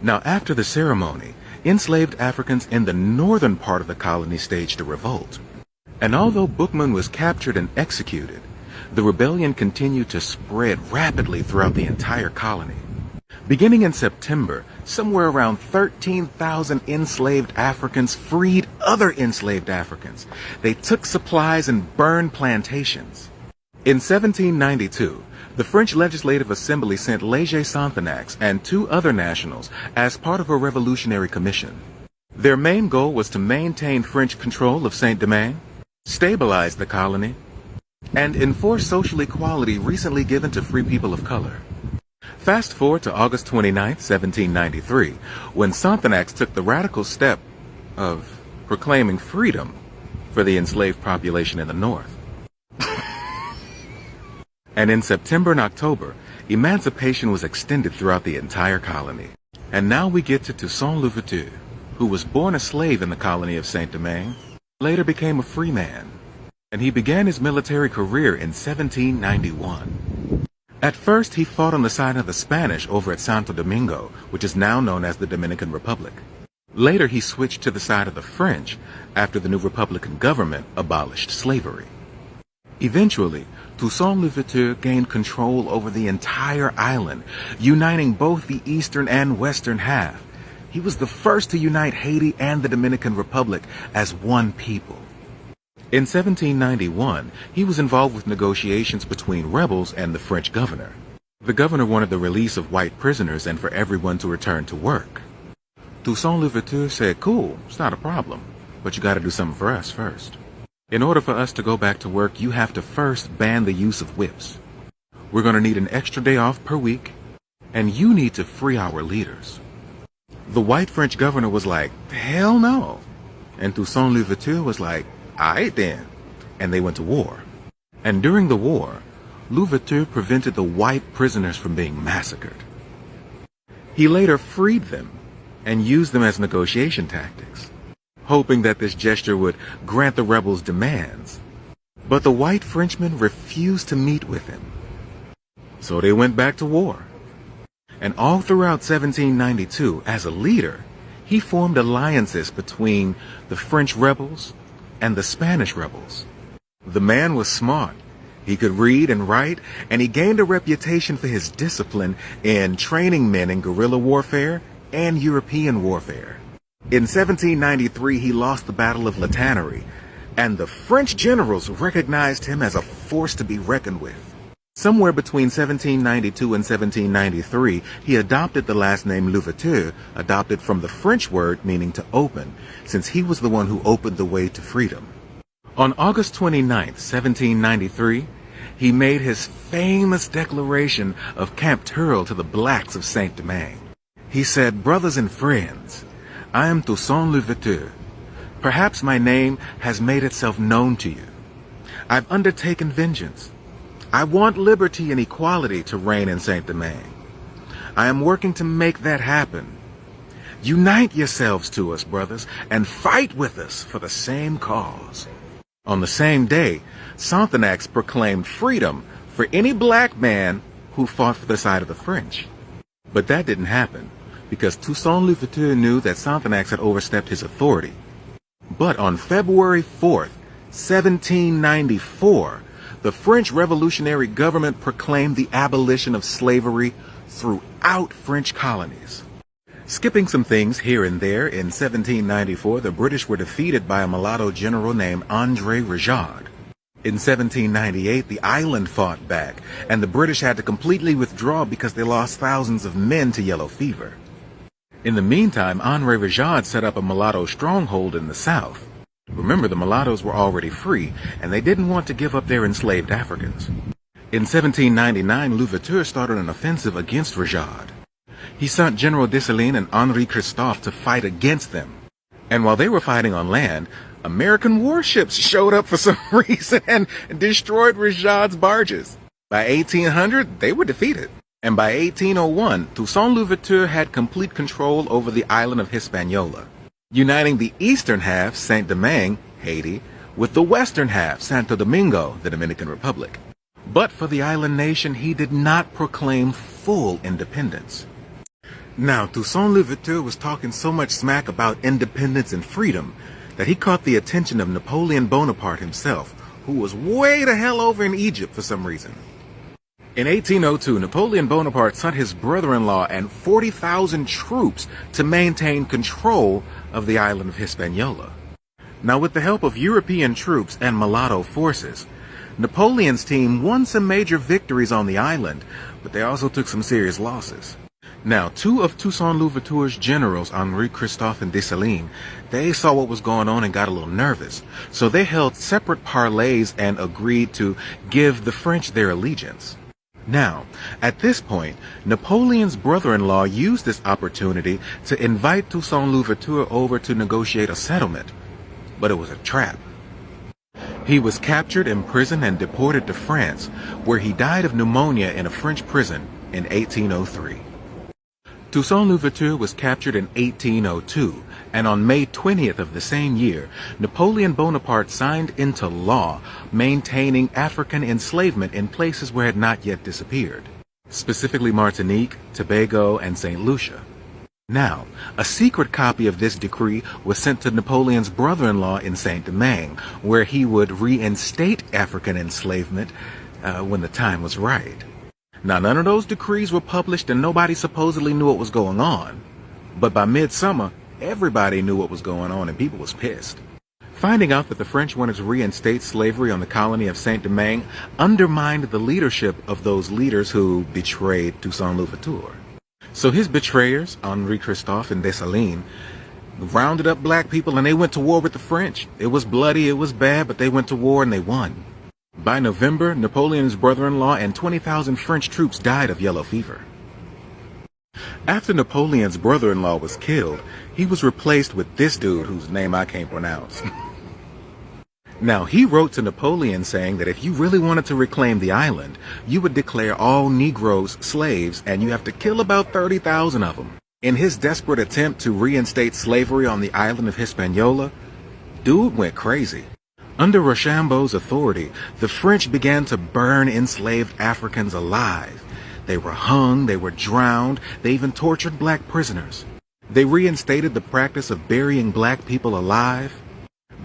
Now, after the ceremony, enslaved Africans in the northern part of the colony staged a revolt. And although Bookman was captured and executed, the rebellion continued to spread rapidly throughout the entire colony. Beginning in September, somewhere around 13,000 enslaved Africans freed other enslaved Africans. They took supplies and burned plantations. In 1792, the French Legislative Assembly sent Léger Sonthonax and 2 other nationals as part of a revolutionary commission. Their main goal was to maintain French control of Saint-Domingue, stabilize the colony, and enforce social equality recently given to free people of color. Fast forward to August 29, 1793, when Sonthonax took the radical step of proclaiming freedom for the enslaved population in the North. And in September and October, emancipation was extended throughout the entire colony. And now we get to Toussaint Louverture, who was born a slave in the colony of Saint-Domingue, later became a free man, and he began his military career in 1791. At first, he fought on the side of the Spanish over at Santo Domingo, which is now known as the Dominican Republic. Later, he switched to the side of the French after the new Republican government abolished slavery. Eventually, Toussaint Louverture gained control over the entire island, uniting both the eastern and western half. He was the first to unite Haiti and the Dominican Republic as one people. In 1791, he was involved with negotiations between rebels and the French governor. The governor wanted the release of white prisoners and for everyone to return to work. Toussaint Louverture said, "Cool, it's not a problem, but you gotta do something for us first. In order for us to go back to work, you have to first ban the use of whips. We're going to need an extra day off per week, and you need to free our leaders." The white French governor was like, "Hell no." And Toussaint Louverture was like, "Aight then." And they went to war. And during the war, Louverture prevented the white prisoners from being massacred. He later freed them and used them as negotiation tactics, hoping that this gesture would grant the rebels' demands. But the white Frenchmen refused to meet with him. So they went back to war. And all throughout 1792, as a leader, he formed alliances between the French rebels and the Spanish rebels. The man was smart. He could read and write, and he gained a reputation for his discipline in training men in guerrilla warfare and European warfare. In 1793, he lost the Battle of La Tannerie, and the French generals recognized him as a force to be reckoned with. Somewhere between 1792 and 1793, he adopted the last name Louverture, adopted from the French word meaning to open, since he was the one who opened the way to freedom. On August 29, 1793, he made his famous declaration of Camp Turle to the blacks of Saint-Domingue. He said, "Brothers and friends, I am Toussaint Louverture. Perhaps my name has made itself known to you. I've undertaken vengeance. I want liberty and equality to reign in Saint-Domingue. I am working to make that happen. Unite yourselves to us, brothers, and fight with us for the same cause." On the same day, Sonthonax proclaimed freedom for any black man who fought for the side of the French. But that didn't happen, because Toussaint Louverture knew that Sonthonax had overstepped his authority. But on February 4th, 1794, the French revolutionary government proclaimed the abolition of slavery throughout French colonies. Skipping some things here and there, in 1794, the British were defeated by a mulatto general named André Rigaud. In 1798, the island fought back, and the British had to completely withdraw because they lost thousands of men to yellow fever. In the meantime, André Rigaud set up a mulatto stronghold in the south. Remember, the mulattoes were already free, and they didn't want to give up their enslaved Africans. In 1799, Louverture started an offensive against Rigaud. He sent General Dessalines and Henri Christophe to fight against them. And while they were fighting on land, American warships showed up for some reason and destroyed Rigaud's barges. By 1800, they were defeated. And by 1801, Toussaint Louverture had complete control over the island of Hispaniola, uniting the eastern half, Saint-Domingue, Haiti, with the western half, Santo Domingo, the Dominican Republic. But for the island nation, he did not proclaim full independence. Now, Toussaint Louverture was talking so much smack about independence and freedom that he caught the attention of Napoleon Bonaparte himself, who was way the hell over in Egypt for some reason. In 1802, Napoleon Bonaparte sent his brother-in-law and 40,000 troops to maintain control of the island of Hispaniola. Now, with the help of European troops and mulatto forces, Napoleon's team won some major victories on the island, but they also took some serious losses. Now, two of Toussaint Louverture's generals, Henri Christophe and Dessalines, they saw what was going on and got a little nervous. So they held separate parleys and agreed to give the French their allegiance. Now, at this point, Napoleon's brother-in-law used this opportunity to invite Toussaint Louverture over to negotiate a settlement. But it was a trap. He was captured, imprisoned, and deported to France, where he died of pneumonia in a French prison in 1803. Toussaint Louverture was captured in 1802, and on May 20th of the same year, Napoleon Bonaparte signed into law maintaining African enslavement in places where it had not yet disappeared, specifically Martinique, Tobago, and St. Lucia. Now, a secret copy of this decree was sent to Napoleon's brother-in-law in Saint Domingo, where he would reinstate African enslavement when the time was right. Now, none of those decrees were published and nobody supposedly knew what was going on. But by midsummer, everybody knew what was going on and people was pissed. Finding out that the French wanted to reinstate slavery on the colony of Saint Domingue undermined the leadership of those leaders who betrayed Toussaint Louverture. So his betrayers, Henri Christophe and Dessalines, rounded up black people and they went to war with the French. It was bloody, it was bad, but they went to war and they won. By November, Napoleon's brother-in-law and 20,000 French troops died of yellow fever. After Napoleon's brother-in-law was killed, he was replaced with this dude whose name I can't pronounce. Now, he wrote to Napoleon saying that if you really wanted to reclaim the island, you would declare all Negroes slaves and you have to kill about 30,000 of them. In his desperate attempt to reinstate slavery on the island of Hispaniola, dude went crazy. Under Rochambeau's authority, the French began to burn enslaved Africans alive. They were hung, they were drowned, they even tortured black prisoners. They reinstated the practice of burying black people alive,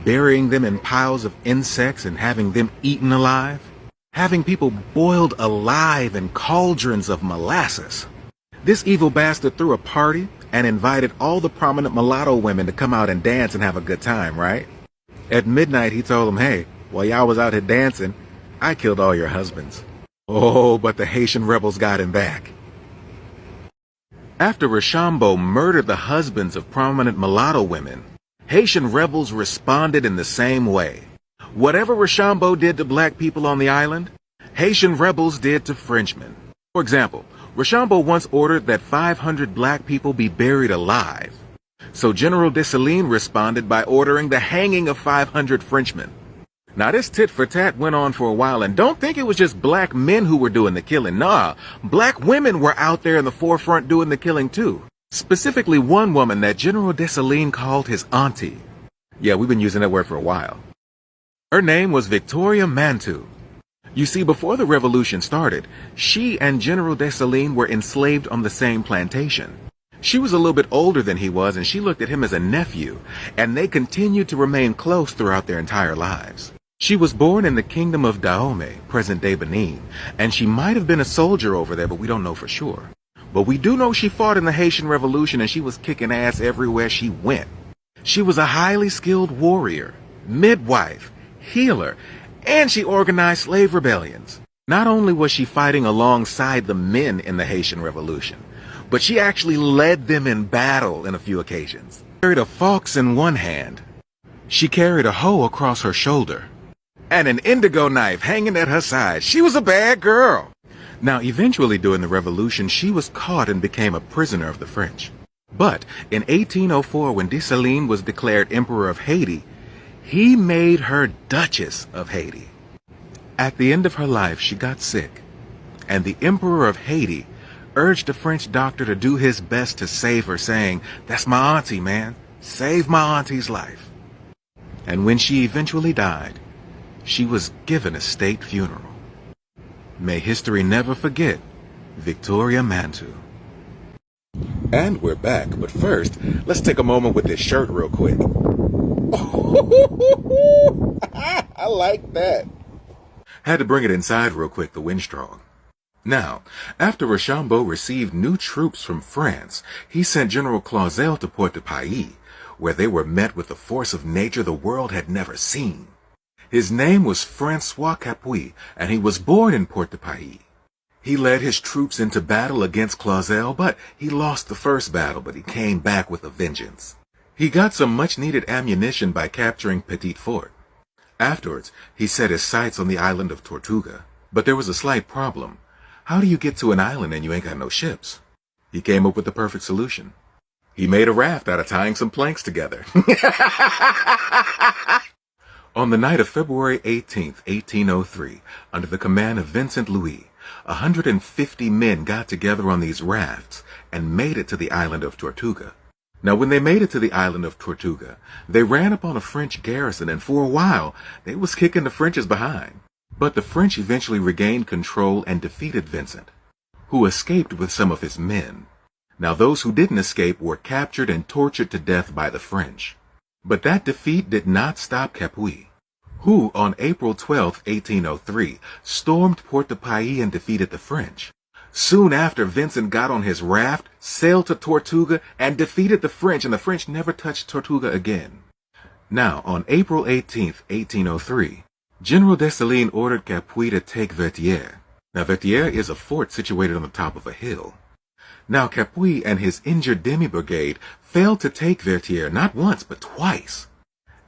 burying them in piles of insects and having them eaten alive, having people boiled alive in cauldrons of molasses. This evil bastard threw a party and invited all the prominent mulatto women to come out and dance and have a good time, right? At midnight, he told them, hey, while y'all was out here dancing, I killed all your husbands. Oh, but the Haitian rebels got him back. After Rochambeau murdered the husbands of prominent mulatto women, Haitian rebels responded in the same way. Whatever Rochambeau did to black people on the island, Haitian rebels did to Frenchmen. For example, Rochambeau once ordered that 500 black people be buried alive. So General Dessalines responded by ordering the hanging of 500 Frenchmen. Now this tit for tat went on for a while, and don't think it was just black men who were doing the killing. Nah, black women were out there in the forefront doing the killing too. Specifically one woman that General Dessalines called his auntie. Yeah, we've been using that word for a while. Her name was Victoria Montou. You see, before the revolution started, she and General Dessalines were enslaved on the same plantation. She was a little bit older than he was, and she looked at him as a nephew, and they continued to remain close throughout their entire lives. She was born in the kingdom of Dahomey, present-day Benin, and she might have been a soldier over there, but we don't know for sure. But we do know she fought in the Haitian Revolution, and she was kicking ass everywhere she went. She was a highly skilled warrior, midwife, healer, and she organized slave rebellions. Not only was she fighting alongside the men in the Haitian Revolution, but she actually led them in battle in a few occasions. She carried a fox in one hand. She carried a hoe across her shoulder and an indigo knife hanging at her side. She was a bad girl. Now, eventually during the revolution, she was caught and became a prisoner of the French. But in 1804, when Dessalines was declared Emperor of Haiti, he made her Duchess of Haiti. At the end of her life, she got sick, and the Emperor of Haiti urged a French doctor to do his best to save her, saying, "That's my auntie, man. Save my auntie's life." And when she eventually died, she was given a state funeral. May history never forget Victoria Montou. And we're back, but first, let's take a moment with this shirt real quick. I like that. Had to bring it inside real quick, the wind strong. Now, after Rochambeau received new troops from France, he sent General Clausel to Port-de-Paix, where they were met with a force of nature the world had never seen. His name was François Capeis, and he was born in Port-de-Paix. He led his troops into battle against Clausel, but he lost the first battle, but he came back with a vengeance. He got some much-needed ammunition by capturing Petit Fort. Afterwards, he set his sights on the island of Tortuga, but there was a slight problem. How do you get to an island and you ain't got no ships? He came up with the perfect solution. He made a raft out of tying some planks together. On the night of February 18th, 1803, under the command of Vincent Louis, 150 men got together on these rafts and made it to the island of Tortuga. Now, when they made it to the island of Tortuga, they ran upon a French garrison, and for a while, they was kicking the French's behind. But the French eventually regained control and defeated Vincent, who escaped with some of his men. Now, those who didn't escape were captured and tortured to death by the French. But that defeat did not stop Capeis, who, on April 12, 1803, stormed Port-de-Paix and defeated the French. Soon after, Vincent got on his raft, sailed to Tortuga, and defeated the French, and the French never touched Tortuga again. Now, on April 18, 1803, General Dessalines ordered Capeis to take Vertières. Now, Vertières is a fort situated on the top of a hill. Now, Capeis and his injured demi-brigade failed to take Vertières not once, but twice.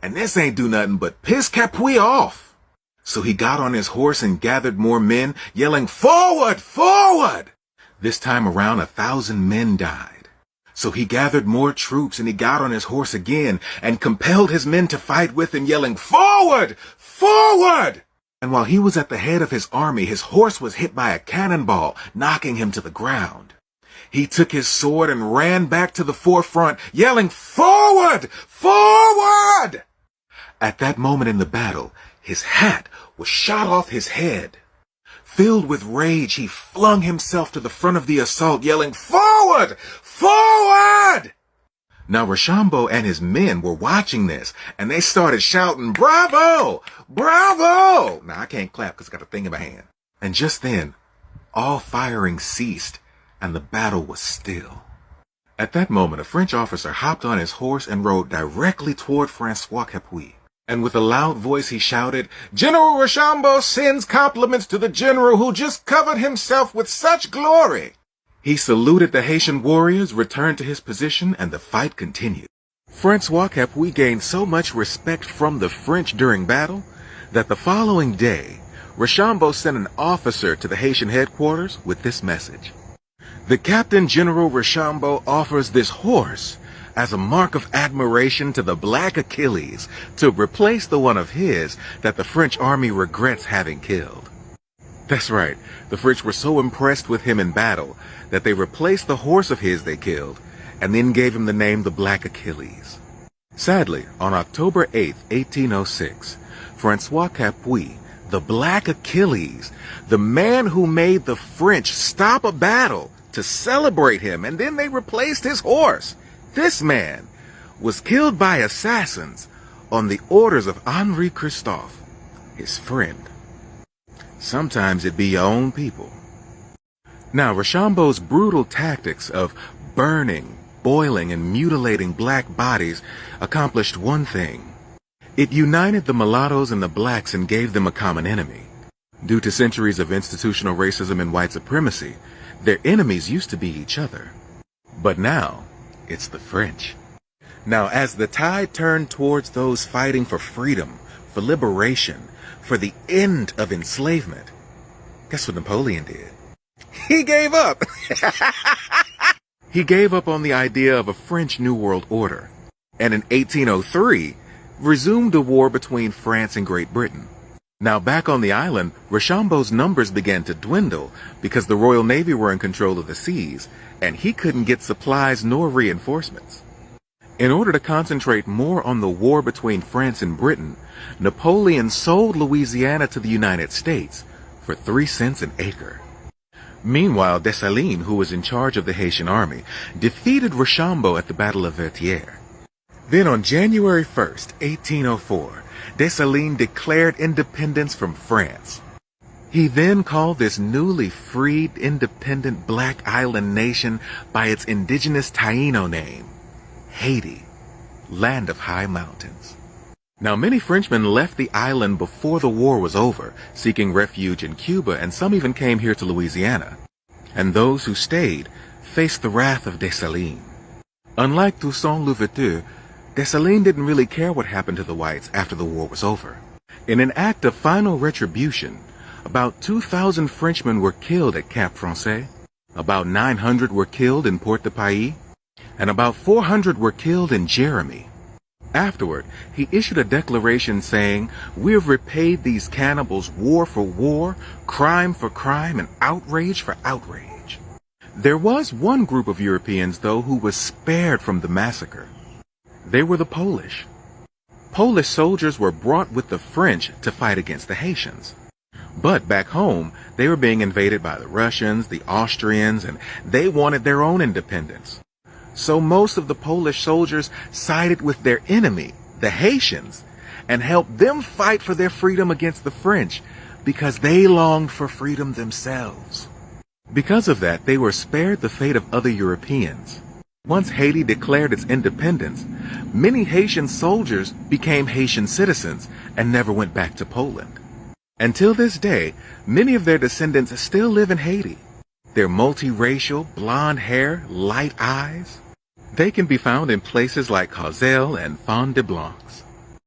And this ain't do nothing but piss Capeis off. So he got on his horse and gathered more men, yelling, "Forward! Forward!" This time around, 1,000 men died. So he gathered more troops and he got on his horse again and compelled his men to fight with him, yelling, "Forward! Forward!" And while he was at the head of his army, his horse was hit by a cannonball, knocking him to the ground. He took his sword and ran back to the forefront, yelling, "Forward! Forward!" At that moment in the battle, his hat was shot off his head. Filled with rage, he flung himself to the front of the assault, yelling, "Forward! Forward!" Now Rochambeau and his men were watching this, and they started shouting, "Bravo! Bravo!" Now I can't clap because I got a thing in my hand. And just then, all firing ceased, and the battle was still. At that moment, a French officer hopped on his horse and rode directly toward François Capeis. And with a loud voice he shouted, "General Rochambeau sends compliments to the general who just covered himself with such glory." He saluted the Haitian warriors, returned to his position, and the fight continued. François Capeis gained so much respect from the French during battle that the following day, Rochambeau sent an officer to the Haitian headquarters with this message. "The Captain General Rochambeau offers this horse as a mark of admiration to the Black Achilles to replace the one of his that the French army regrets having killed." That's right, the French were so impressed with him in battle that they replaced the horse of his they killed and then gave him the name the Black Achilles. Sadly, on October 8, 1806, François Capeis, the Black Achilles, the man who made the French stop a battle to celebrate him, and then they replaced his horse. This man was killed by assassins on the orders of Henri Christophe, his friend. Sometimes it be your own people. Now, Rochambeau's brutal tactics of burning, boiling, and mutilating black bodies accomplished one thing. It united the mulattoes and the blacks and gave them a common enemy. Due to centuries of institutional racism and white supremacy, their enemies used to be each other. But now, it's the French. Now, as the tide turned towards those fighting for freedom, for liberation, for the end of enslavement, guess what Napoleon did? He gave up. He gave up on the idea of a French New World Order, and in 1803, resumed the war between France and Great Britain. Now, back on the island, Rochambeau's numbers began to dwindle because the Royal Navy were in control of the seas, and he couldn't get supplies nor reinforcements. In order to concentrate more on the war between France and Britain, Napoleon sold Louisiana to the United States for 3 cents an acre. Meanwhile, Dessalines, who was in charge of the Haitian army, defeated Rochambeau at the Battle of Vertières. Then on January 1st, 1804, Dessalines declared independence from France. He then called this newly freed, independent black island nation by its indigenous Taino name, Haiti, land of high mountains. Now, many Frenchmen left the island before the war was over, seeking refuge in Cuba, and some even came here to Louisiana. And those who stayed faced the wrath of Dessalines. Unlike Toussaint Louverture, Dessalines didn't really care what happened to the whites after the war was over. In an act of final retribution, about 2,000 Frenchmen were killed at Cap Français, about 900 were killed in Port-de-Paix, and about 400 were killed in Jeremy. Afterward, he issued a declaration saying, "We have repaid these cannibals war for war, crime for crime, and outrage for outrage." There was one group of Europeans, though, who was spared from the massacre. They were the Polish. Polish soldiers were brought with the French to fight against the Haitians. But back home, they were being invaded by the Russians, the Austrians, and they wanted their own independence. So most of the Polish soldiers sided with their enemy, the Haitians, and helped them fight for their freedom against the French because they longed for freedom themselves. Because of that, they were spared the fate of other Europeans. Once Haiti declared its independence, many Haitian soldiers became Haitian citizens and never went back to Poland. Until this day, many of their descendants still live in Haiti. They're multiracial, blonde hair, light eyes. They can be found in places like Causel and Fond de Blancs.